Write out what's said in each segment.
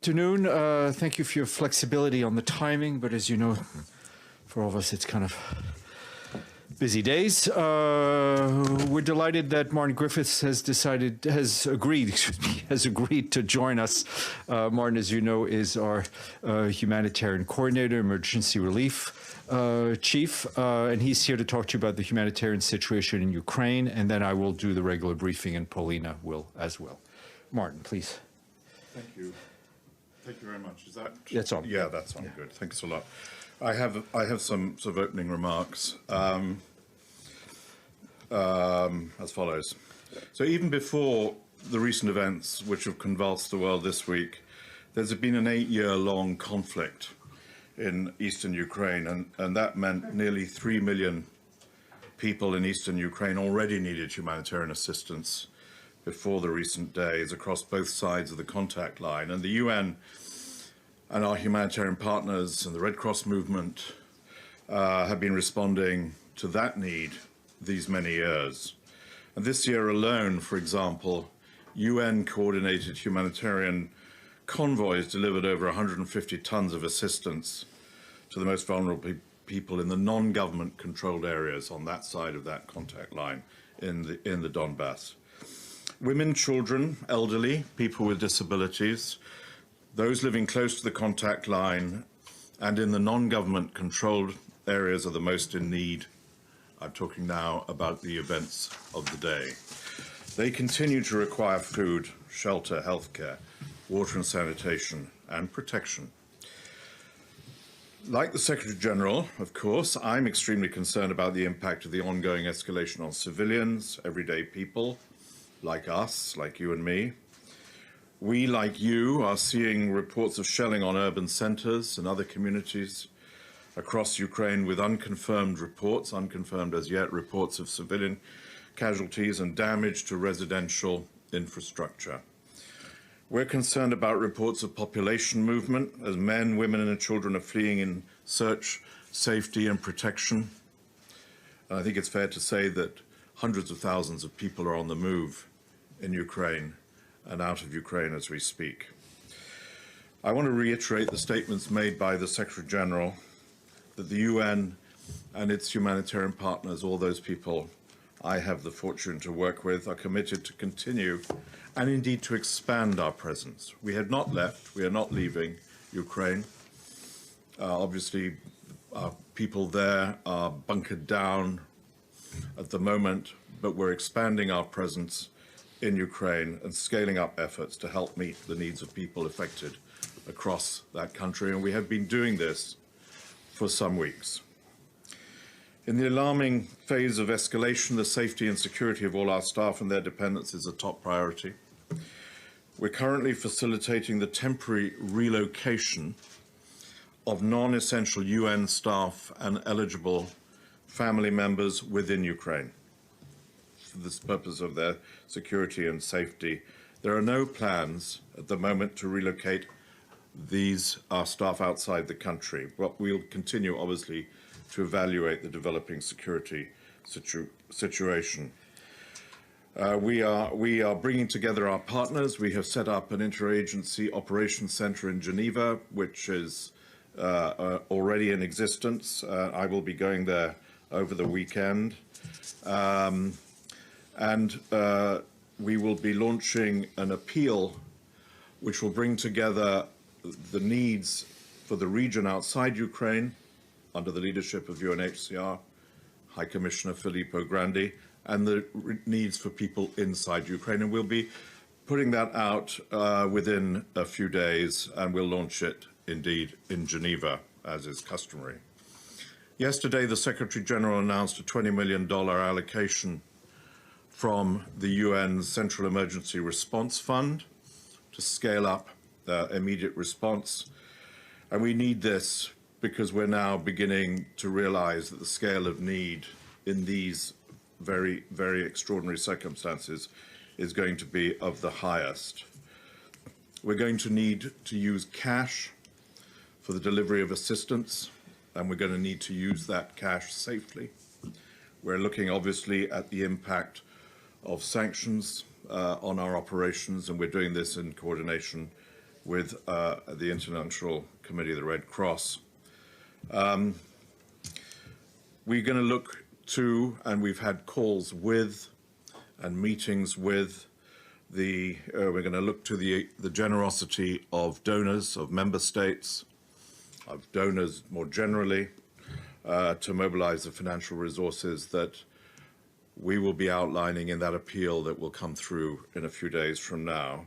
afternoon. Thank you for your flexibility on the timing, but as you know, for all of us, it's kind of busy days. We're delighted that Martin Griffiths has agreed to join us. Martin, as you know, is our humanitarian coordinator, emergency relief chief, and he's here to talk to you about the humanitarian situation in Ukraine, and then I will do the regular briefing, and Paulina will as well. Martin, please. Thank you. Thank you very much. Is that? That's on. Yeah, that's on. Yeah. Good. Thanks a lot. I have some sort of opening remarks as follows. So even before the recent events which have convulsed the world this week, there's been an 8-year-long conflict in eastern Ukraine, and that meant nearly 3 million people in eastern Ukraine already needed humanitarian assistance before the recent days across both sides of the contact line. And the UN and our humanitarian partners and the Red Cross movement have been responding to that need these many years. And this year alone, for example, UN-coordinated humanitarian convoys delivered over 150 tons of assistance to the most vulnerable people in the non-government controlled areas on that side of that contact line in the Donbass. Women, children, elderly, people with disabilities, those living close to the contact line and in the non-government controlled areas are the most in need. I'm talking now about the events of the day. They continue to require food, shelter, healthcare, water and sanitation, and protection. Like the Secretary General, of course, I'm extremely concerned about the impact of the ongoing escalation on civilians, everyday people, like us, like you and me. We, like you, are seeing reports of shelling on urban centers and other communities across Ukraine with unconfirmed reports, unconfirmed as yet, reports of civilian casualties and damage to residential infrastructure. We're concerned about reports of population movement as men, women and children are fleeing in search, safety and protection. And I think it's fair to say that hundreds of thousands of people are on the move in Ukraine and out of Ukraine as we speak. I want to reiterate the statements made by the Secretary General that the UN and its humanitarian partners, all those people I have the fortune to work with, are committed to continue and indeed to expand our presence. We have not left, we are not leaving Ukraine. Obviously, our people there are bunkered down at the moment, but we're expanding our presence in Ukraine and scaling up efforts to help meet the needs of people affected across that country. And we have been doing this for some weeks. In the alarming phase of escalation, the safety and security of all our staff and their dependents is a top priority. We're currently facilitating the temporary relocation of non-essential UN staff and eligible family members within Ukraine for this purpose of their security and safety. There are no plans at the moment to relocate our staff outside the country, but we'll continue, obviously, to evaluate the developing security situation. We are bringing together our partners. We have set up an interagency operations center in Geneva, which is already in existence. I will be going there over the weekend. We will be launching an appeal which will bring together the needs for the region outside Ukraine under the leadership of UNHCR, High Commissioner Filippo Grandi, and the needs for people inside Ukraine. And we'll be putting that out within a few days, and we'll launch it indeed in Geneva, as is customary. Yesterday, the Secretary General announced a $20 million allocation from the UN Central Emergency Response Fund to scale up immediate response. And we need this because we're now beginning to realize that the scale of need in these very, very extraordinary circumstances is going to be of the highest. We're going to need to use cash for the delivery of assistance, and we're going to need to use that cash safely. We're looking obviously at the impact of sanctions on our operations, and we're doing this in coordination with the International Committee of the Red Cross. We're going to look to, and we've had calls with and meetings with we're going to look to the generosity of donors, of member states, of donors more generally, to mobilize the financial resources that we will be outlining in that appeal that will come through in a few days from now.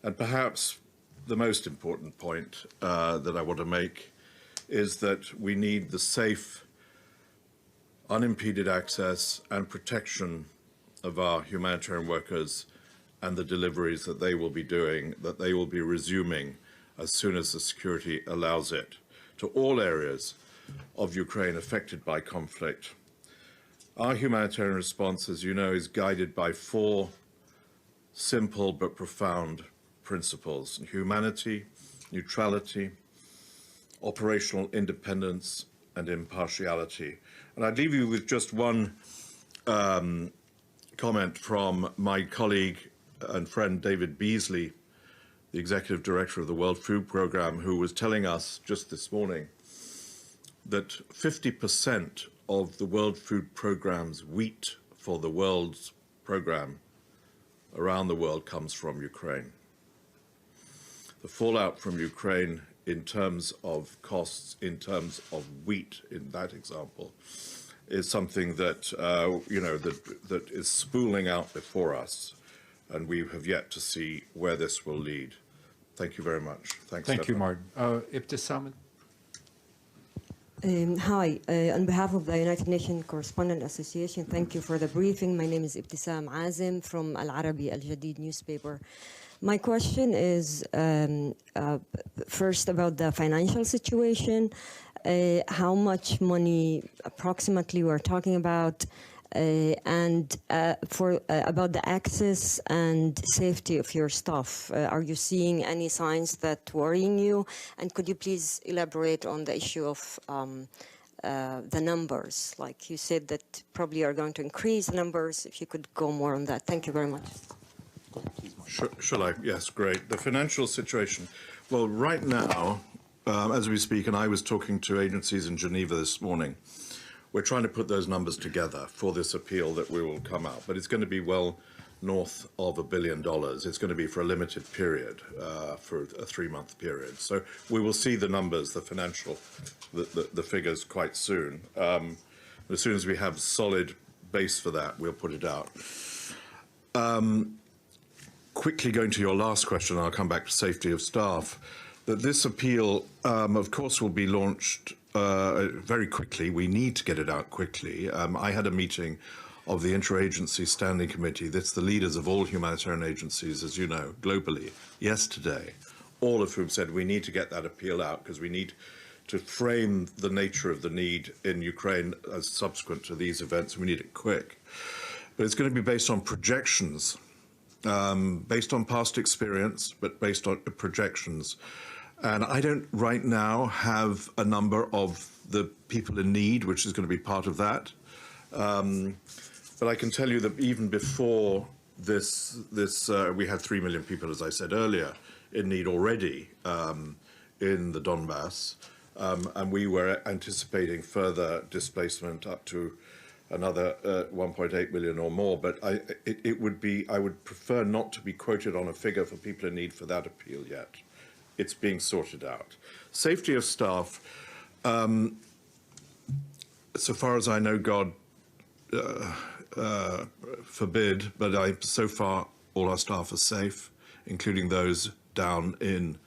And perhaps the most important point that I want to make is that we need the safe, unimpeded access and protection of our humanitarian workers and the deliveries that they will be doing, that they will be resuming as soon as the security allows it, to all areas of Ukraine affected by conflict. Our humanitarian response, as you know, is guided by 4 simple but profound principles: humanity, neutrality, operational independence, and impartiality. And I'd leave you with just one comment from my colleague and friend David Beasley, the Executive Director of the World Food Programme, who was telling us just this morning that 50% of the World Food Programme's wheat for the world's programme around the world comes from Ukraine. The fallout from Ukraine in terms of costs, in terms of wheat, in that example, is something that, that is spooling out before us, and we have yet to see where this will lead. Thank you very much. Thanks. Thank you, Martin. Ibtisam. Hi, on behalf of the United Nations Correspondent Association, thank you for the briefing. My name is Ibtisam Azim from Al Arabi Al Jadid newspaper. My question is first about the financial situation. How much money approximately we're talking about, and about the access and safety of your staff. Are you seeing any signs that worrying you? And could you please elaborate on the issue of the numbers? Like you said that probably are going to increase the numbers. If you could go more on that. Thank you very much. Shall I? Yes, great. The financial situation. Well, right now, as we speak, and I was talking to agencies in Geneva this morning, we're trying to put those numbers together for this appeal that we will come out. But it's going to be well north of $1 billion. It's going to be for a limited period, for a 3-month period. So we will see the numbers, the financial, the figures quite soon. As soon as we have solid base for that, we'll put it out. Quickly going to your last question, I'll come back to safety of staff, that this appeal, of course, will be launched very quickly. We need to get it out quickly. I had a meeting of the Interagency Standing Committee. That's the leaders of all humanitarian agencies, as you know, globally, yesterday, all of whom said we need to get that appeal out because we need to frame the nature of the need in Ukraine as subsequent to these events. We need it quick. But it's going to be based on projections, based on past experience, but based on projections. And I don't right now have a number of the people in need, which is going to be part of that. But I can tell you that even before this, we had 3 million people, as I said earlier, in need already in the Donbass. And we were anticipating further displacement up to another 1.8 million or more. But I would prefer not to be quoted on a figure for people in need for that appeal yet. It's being sorted out. Safety of staff, so far as I know, God forbid, but so far all our staff are safe, including those down in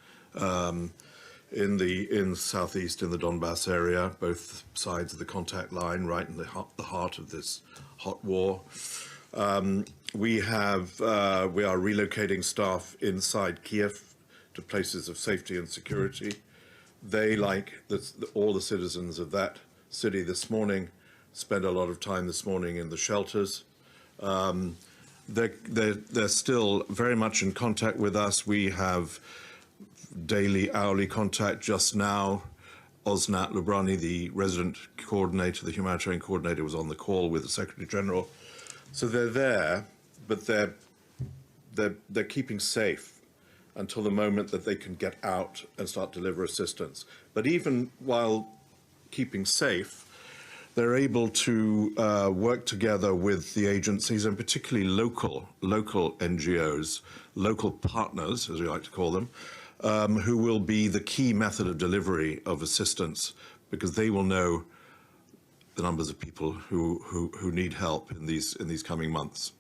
southeast in the Donbass area, both sides of the contact line, right in the heart of this hot war. We are relocating staff inside Kiev to places of safety and security. They, like all the citizens of that city this morning, spent a lot of time this morning in the shelters. They're still very much in contact with us. We have daily, hourly contact. Just now, Osnat Lubrani, the resident coordinator, the humanitarian coordinator, was on the call with the Secretary General. So they're there, but they're keeping safe until the moment that they can get out and start to deliver assistance. But even while keeping safe, they're able to work together with the agencies, and particularly local NGOs, local partners, as we like to call them, who will be the key method of delivery of assistance, because they will know the numbers of people who need help in these coming months.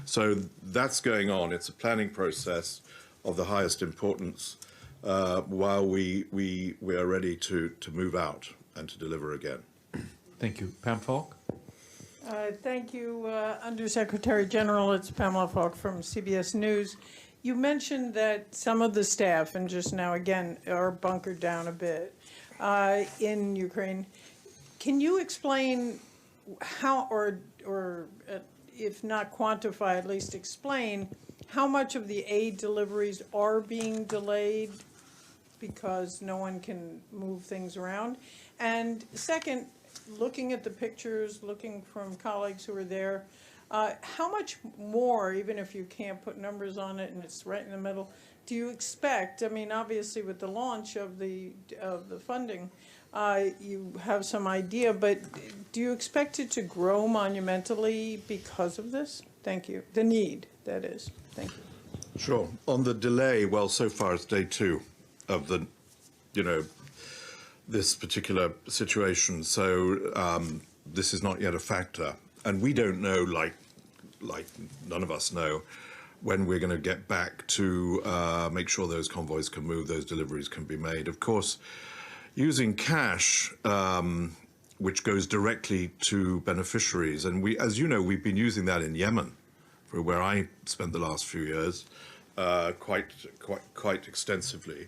So that's going on. It's a planning process of the highest importance while we are ready to move out and to deliver again. Thank you. Pam Falk? Thank you, Undersecretary General. It's Pamela Falk from CBS News. You mentioned that some of the staff, and just now again, are bunkered down a bit in Ukraine. Can you explain how, or if not quantify, at least explain how much of the aid deliveries are being delayed because no one can move things around? And second, looking at the pictures, looking from colleagues who are there, how much more, even if you can't put numbers on it and it's right in the middle, do you expect? I mean, obviously with the launch of the funding, you have some idea, but do you expect it to grow monumentally because of this? Thank you. The need, that is. Thank you. Sure. On the delay, well, so far it's day 2 of the, this particular situation. So this is not yet a factor. And we don't know, like none of us know, when we're going to get back to make sure those convoys can move, those deliveries can be made. Of course, using cash, which goes directly to beneficiaries, and we, as you know, we've been using that in Yemen, for where I spent the last few years, quite extensively.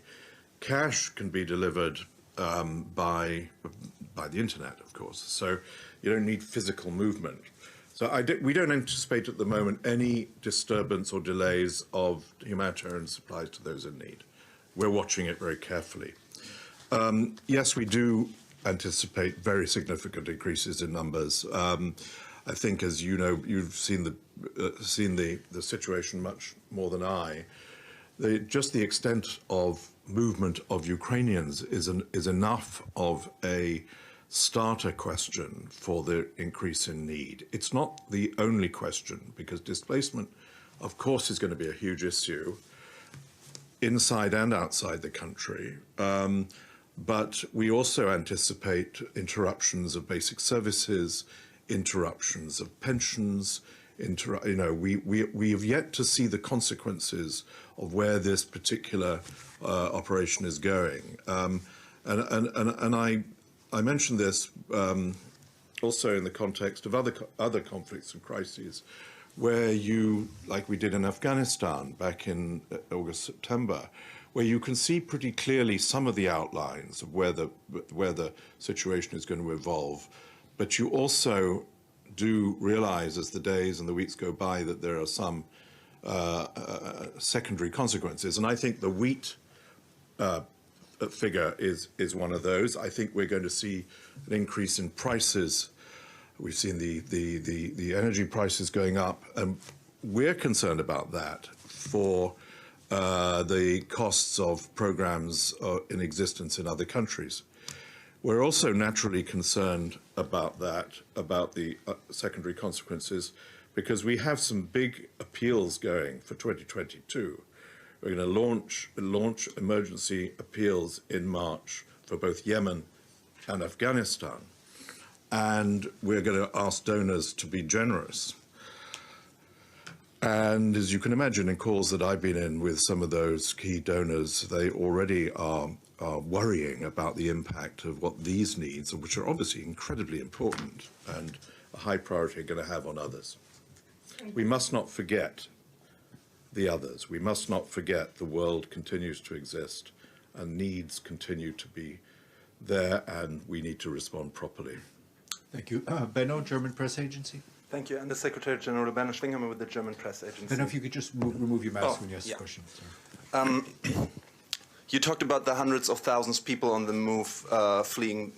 Cash can be delivered by the internet, of course. So you don't need physical movement. So we don't anticipate at the moment any disturbance or delays of humanitarian supplies to those in need. We're watching it very carefully. Yes, we do anticipate very significant increases in numbers. I think, as you know, you've seen the situation much more than I. Just the extent of movement of Ukrainians is enough of a starter question for the increase in need. It's not the only question, because displacement, of course, is going to be a huge issue inside and outside the country. But we also anticipate interruptions of basic services, interruptions of pensions. We have yet to see the consequences of where this particular operation is going. And I mentioned this also in the context of other conflicts and crises, where you, like we did in Afghanistan back in August, September, where you can see pretty clearly some of the outlines of where the situation is going to evolve, but you also do realize as the days and the weeks go by that there are some secondary consequences. And I think the wheat figure is one of those. I think we're going to see an increase in prices. We've seen the energy prices going up, and we're concerned about that for the costs of programs in existence in other countries. We're also naturally concerned about that, about the secondary consequences, because we have some big appeals going for 2022. We're going to launch emergency appeals in March for both Yemen and Afghanistan. And we're going to ask donors to be generous. And as you can imagine, in calls that I've been in with some of those key donors, they already are worrying about the impact of what these needs, which are obviously incredibly important and a high priority, are going to have on others. We must not forget the others. We must not forget the world continues to exist and needs continue to be there, and we need to respond properly. Thank you. Benno, German Press Agency. Thank you. And the Secretary General Benno Schwingham with the German Press Agency. Benno, if you could just remove your mask when you ask the question. You talked about the hundreds of thousands of people on the move fleeing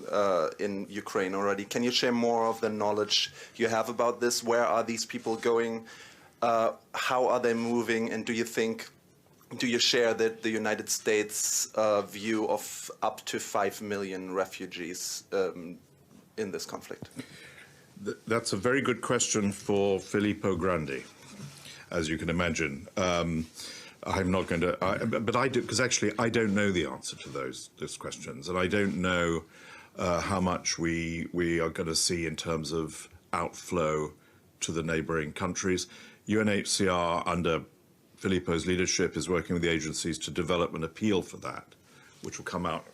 in Ukraine already. Can you share more of the knowledge you have about this? Where are these people going? How are they moving? And do you think do you share the United States view of up to 5 million refugees in this conflict? That's a very good question for Filippo Grandi, as you can imagine. I'm not going to, but I do, because actually I don't know the answer to those questions, and I don't know how much we are going to see in terms of outflow to the neighbouring countries. UNHCR, under Filippo's leadership, is working with the agencies to develop an appeal for that, which will come out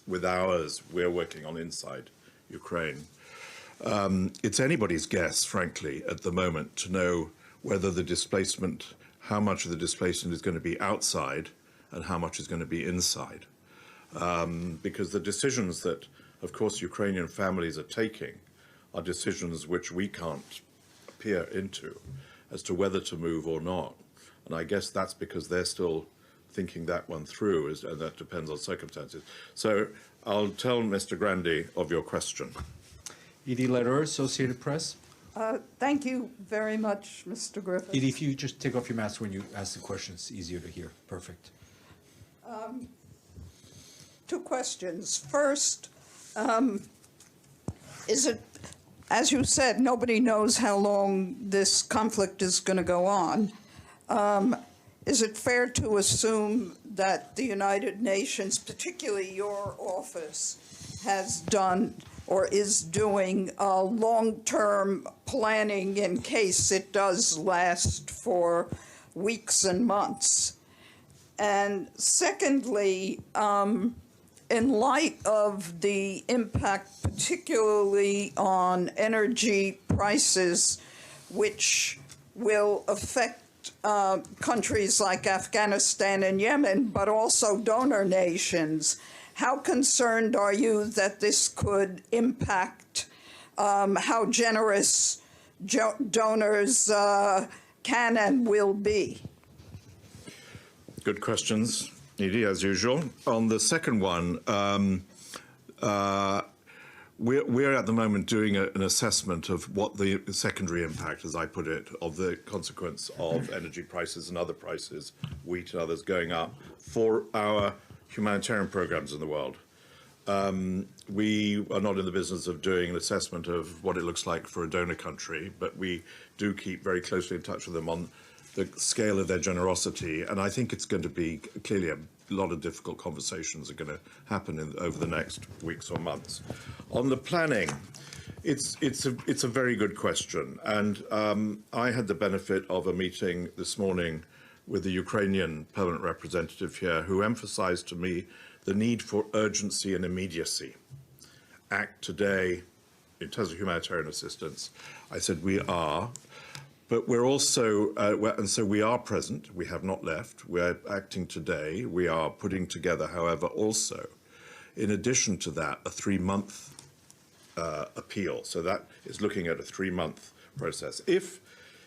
with ours we're working on inside Ukraine. It's anybody's guess, frankly, at the moment, to know whether the displacement, how much of the displacement is going to be outside and how much is going to be inside. Because the decisions that, of course, Ukrainian families are taking are decisions which we can't peer into as to whether to move or not. And I guess that's because they're still thinking that one through, and that depends on circumstances. So I'll tell Mr. Grandi of your question. Edie Lederer, Associated Press. Thank you very much, Mr. Griffiths. Edie, if you just take off your mask when you ask the question, it's easier to hear. Perfect. Two questions. First, is it, as you said, nobody knows how long this conflict is going to go on. Is it fair to assume that the United Nations, particularly your office, has done or is doing long-term planning in case it does last for weeks and months? And secondly, in light of the impact particularly on energy prices, which will affect countries like Afghanistan and Yemen, but also donor nations, how concerned are you that this could impact how generous donors can and will be? Good questions, Edie, as usual. On the second one, we're at the moment doing an assessment of what the secondary impact, as I put it, of the consequence of energy prices and other prices, wheat and others going up, for our humanitarian programs in the world. We are not in the business of doing an assessment of what it looks like for a donor country, but we do keep very closely in touch with them on the scale of their generosity. And I think it's going to be clearly a lot of difficult conversations are going to happen over the next weeks or months. On the planning, it's a very good question. And I had the benefit of a meeting this morning with the Ukrainian permanent representative here, who emphasized to me the need for urgency and immediacy. Act today in terms of humanitarian assistance. I said we are, but we're also, and so we are present, we have not left, we're acting today, we are putting together, however, also, in addition to that, a 3-month appeal. So that is looking at a 3-month process.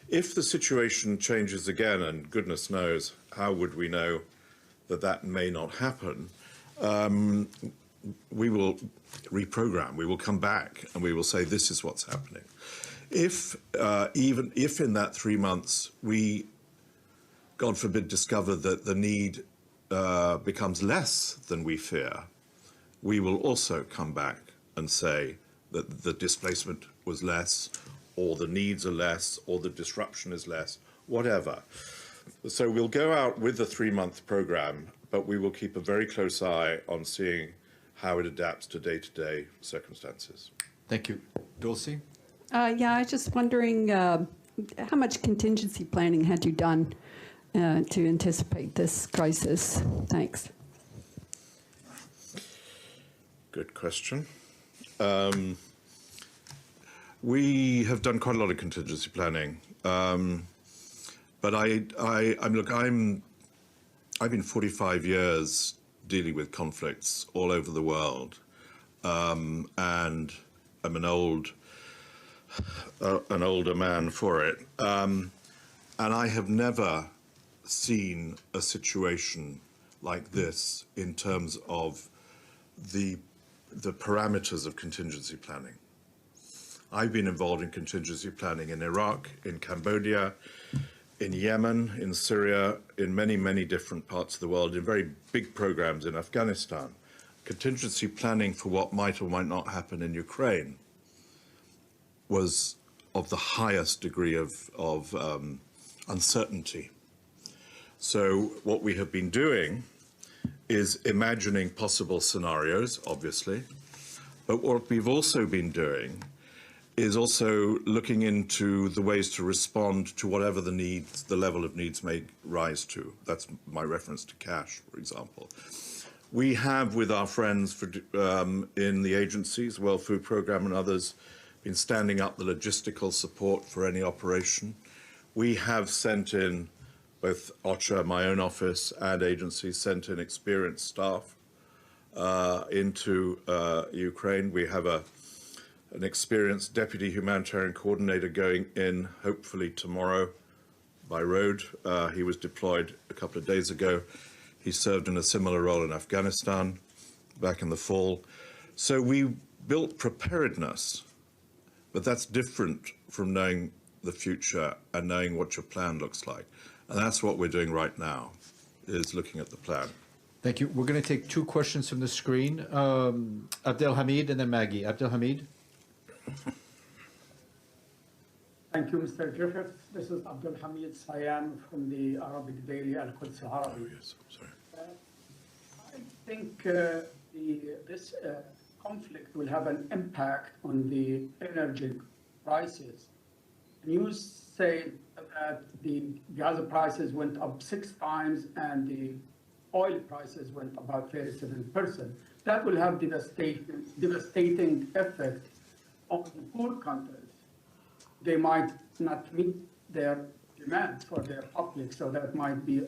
If the situation changes again, and goodness knows how would we know that that may not happen, we will reprogram, we will come back and we will say this is what's happening. Even if in that 3 months we, God forbid, discover that the need becomes less than we fear, we will also come back and say that the displacement was less, or the needs are less, or the disruption is less, whatever. So we'll go out with the 3-month program, but we will keep a very close eye on seeing how it adapts to day-to-day circumstances. Thank you. Dulcie? Yeah, I was just wondering how much contingency planning had you done to anticipate this crisis? Thanks. Good question. We have done quite a lot of contingency planning, but I've been 45 years dealing with conflicts all over the world, and I'm an older man for it, and I have never seen a situation like this in terms of the parameters of contingency planning. I've been involved in contingency planning in Iraq, in Cambodia, in Yemen, in Syria, in many, many different parts of the world, in very big programs in Afghanistan. Contingency planning for what might or might not happen in Ukraine was of the highest degree of uncertainty. So what we have been doing is imagining possible scenarios, obviously, but what we've also been doing is also looking into the ways to respond to whatever the needs, the level of needs may rise to. That's my reference to cash, for example. We have, with our friends in the agencies, World Food Programme and others, been standing up the logistical support for any operation. We have sent in, both OCHA, my own office, and agencies, sent in experienced staff into Ukraine. We have an experienced deputy humanitarian coordinator going in, hopefully tomorrow, by road. He was deployed a couple of days ago. He served in a similar role in Afghanistan back in the fall. So we built preparedness, but that's different from knowing the future and knowing what your plan looks like. And that's what we're doing right now, is looking at the plan. Thank you. We're going to take two questions from the screen. Abdelhamid and then Maggie. Abdelhamid. Thank you, Mr. Griffiths. This is Abdul Hamid Sayan from the Arabic daily Al-Quds Arabi. Yes, sorry. I think this conflict will have an impact on the energy prices. News say that the gas prices went up 6 times and the oil prices went about 37%. That will have devastating effect on the poor countries. They might not meet their demands for their public, so that might be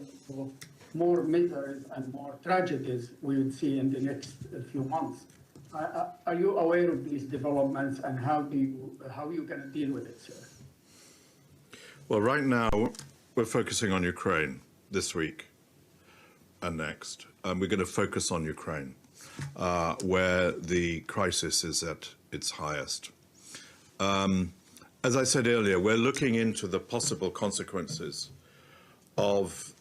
more miseries and more tragedies we would see in the next few months. Are you aware of these developments, and how are you going to deal with it, sir? Well, right now, we're focusing on Ukraine this week and next. And we're going to focus on Ukraine, where the crisis is at its highest. As I said earlier, we're looking into the possible consequences of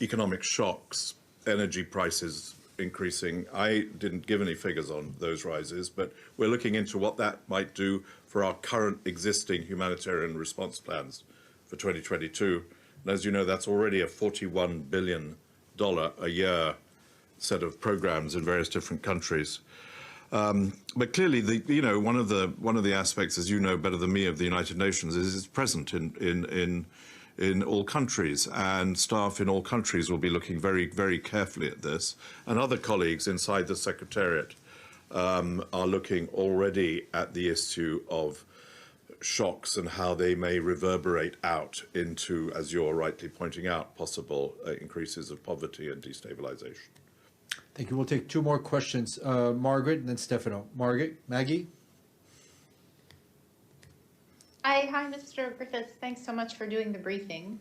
economic shocks, energy prices increasing. I didn't give any figures on those rises, but we're looking into what that might do for our current existing humanitarian response plans for 2022. And as you know, that's already a $41 billion a year set of programs in various different countries. But clearly, one of the aspects, as you know better than me, of the United Nations is it's present in all countries, and staff in all countries will be looking very, very carefully at this. And other colleagues inside the Secretariat are looking already at the issue of shocks and how they may reverberate out into, as you're rightly pointing out, possible increases of poverty and destabilization. Thank you. We'll take two more questions. Margaret and then Stefano. Maggie? Hi, Mr. Griffiths. Thanks so much for doing the briefing.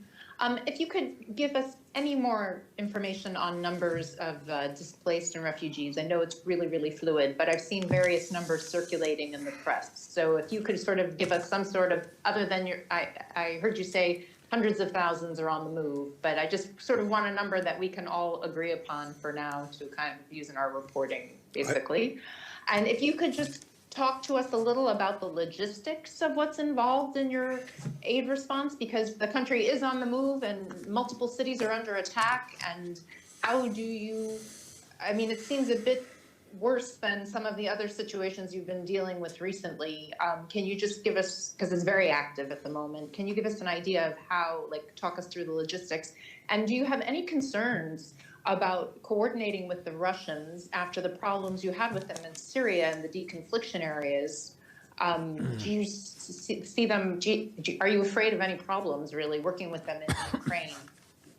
If you could give us any more information on numbers of displaced and refugees. I know it's really, really fluid, but I've seen various numbers circulating in the press. So if you could sort of give us some sort of, other than I heard you say hundreds of thousands are on the move, but I just sort of want a number that we can all agree upon for now to kind of use in our reporting, basically. And if you could just talk to us a little about the logistics of what's involved in your aid response, because the country is on the move and multiple cities are under attack. And how do you, I mean, it seems a bit worse than some of the other situations you've been dealing with recently. Can you just give us, because it's very active at the moment, can you give us an idea of how, like, talk us through the logistics? And do you have any concerns about coordinating with the Russians after the problems you had with them in Syria and the deconfliction areas? Do you see them, are you afraid of any problems, really, working with them in Ukraine?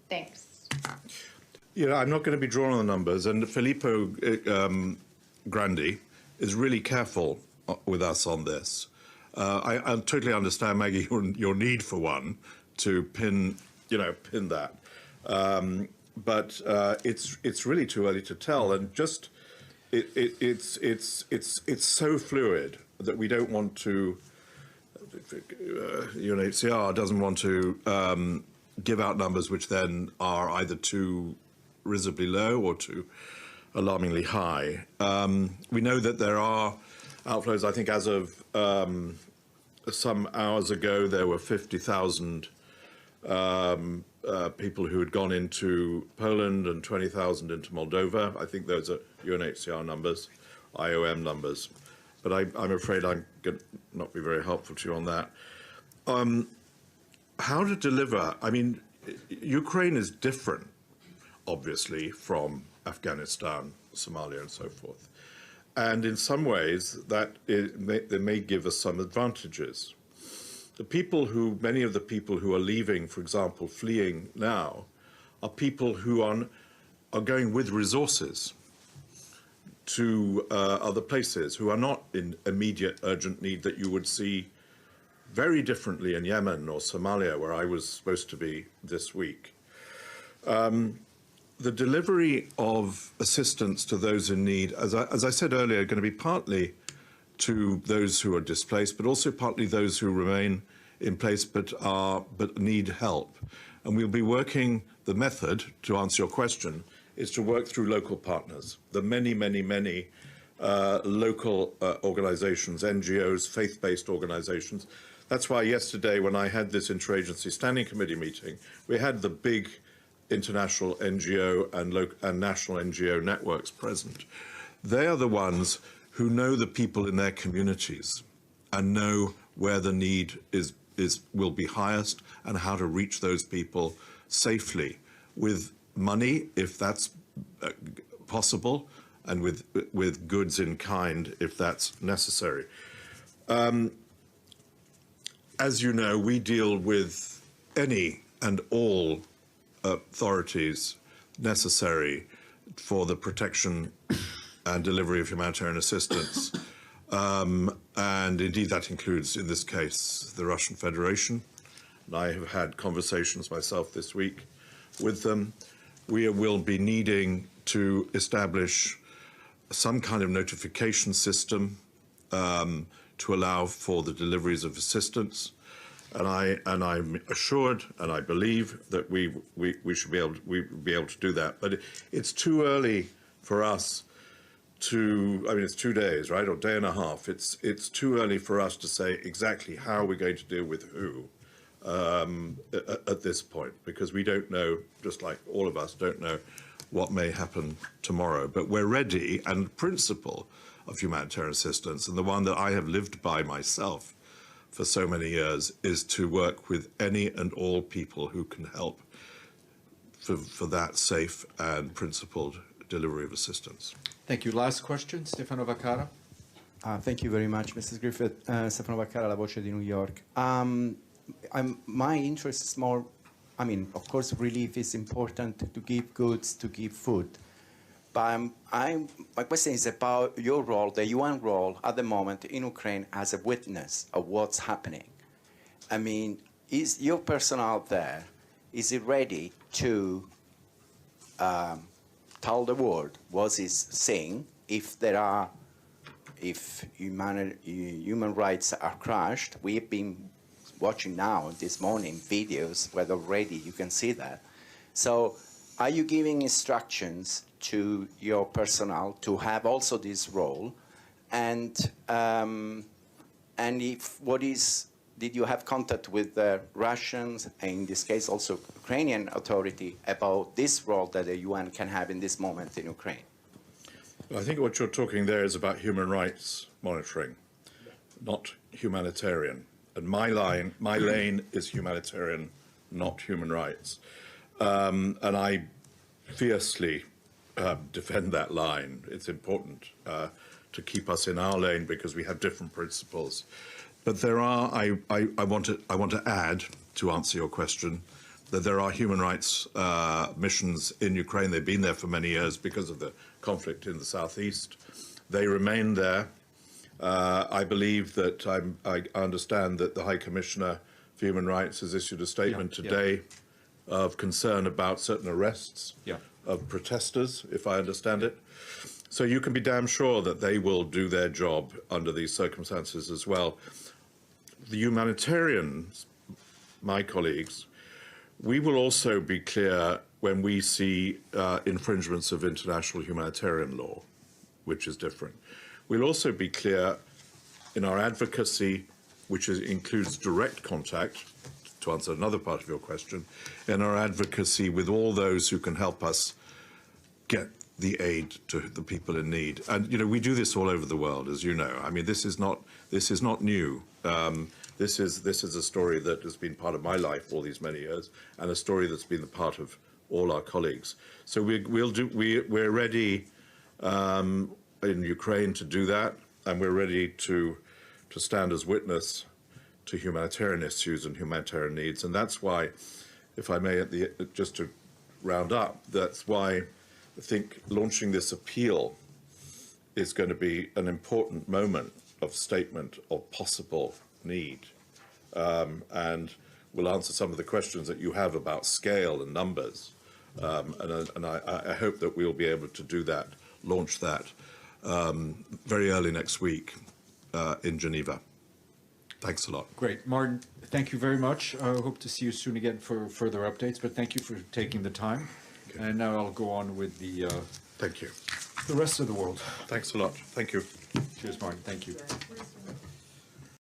Thanks. I'm not going to be drawn on the numbers, and Filippo Grandi is really careful with us on this. I totally understand, Maggie, your need for one to pin that. But it's really too early to tell, and just it's so fluid that we don't want to UNHCR doesn't want to give out numbers which then are either too risibly low or too alarmingly high. We know that there are outflows. I think as of some hours ago, there were 50,000 people who had gone into Poland and 20,000 into Moldova. I think those are UNHCR numbers, IOM numbers. But I'm afraid I'm going to not be very helpful to you on that. How to deliver? I mean, Ukraine is different, obviously, from Afghanistan, Somalia, and so forth. And in some ways, they may give us some advantages. Many of the people who are leaving, for example, fleeing now, are people who are going with resources to other places, who are not in immediate urgent need that you would see very differently in Yemen or Somalia, where I was supposed to be this week. The delivery of assistance to those in need, as I said earlier, are going to be partly to those who are displaced, but also partly those who remain in place but need help. And we'll be working, the method, to answer your question, is to work through local partners, the many local organizations, NGOs, faith-based organizations. That's why yesterday, when I had this interagency standing committee meeting, we had the big international NGO and national NGO networks present. They are the ones who know the people in their communities and know where the need will be highest and how to reach those people safely with money, if that's possible, and with goods in kind, if that's necessary. As you know, we deal with any and all authorities necessary for the protection and delivery of humanitarian assistance. And indeed, that includes, in this case, the Russian Federation. And I have had conversations myself this week with them. We will be needing to establish some kind of notification system to allow for the deliveries of assistance. And I'm assured, and I believe that we should be able to do that. But it's too early for us to. I mean, it's 2 days, right, or day and a half. It's too early for us to say exactly how we're going to deal with who at this point, because we don't know. Just like all of us don't know what may happen tomorrow. But we're ready, and the principle of humanitarian assistance, and the one that I have lived by myself for so many years, is to work with any and all people who can help for that safe and principled delivery of assistance. Thank you. Last question, Stefano Vaccara. Thank you very much, Mrs. Griffith. Stefano Vaccara, La Voce di New York. My interest is more, I mean, of course, relief is important, to give goods, to give food. But my question is about your role, the UN role at the moment in Ukraine as a witness of what's happening. I mean, is your personnel there, is it ready to tell the world what it's saying if human rights are crushed? We've been watching now this morning videos where already you can see that. So are you giving instructions to your personnel to have also this role? And if did you have contact with the Russians, and in this case also Ukrainian authority, about this role that the UN can have in this moment in Ukraine? I think what you're talking there is about human rights monitoring, not humanitarian. And my lane is humanitarian, not human rights. And I fiercely defend that line. It's important to keep us in our lane because we have different principles. But there are, I want to add, to answer your question, that there are human rights missions in Ukraine. They've been there for many years because of the conflict in the southeast. They remain there. I believe that I understand that the High Commissioner for Human Rights has issued a statement today of concern about certain arrests of protesters, if I understand it. So you can be damn sure that they will do their job under these circumstances as well. the humanitarians, my colleagues, we will also be clear when we see infringements of international humanitarian law, which is different. We'll also be clear in our advocacy, which includes direct contact, to answer another part of your question, in our advocacy with all those who can help us get the aid to the people in need. And, you know, we do this all over the world, as you know. I mean, this is not new. This is a story that has been part of my life all these many years, and a story that's been the part of all our colleagues. So we're ready in Ukraine to do that, and we're ready to stand as witness to humanitarian issues and humanitarian needs. And that's why, if I may, just to round up, that's why I think launching this appeal is going to be an important moment of statement of possible need. And we'll answer some of the questions that you have about scale and numbers. And I hope that we'll be able to do that, launch that very early next week in Geneva. Thanks a lot. Great. Martin, thank you very much. I hope to see you soon again for further updates, but thank you for taking the time. Okay. And now I'll go on with the thank you. The rest of the world. Thanks a lot. Thank you. Cheers, Martin. Thank you.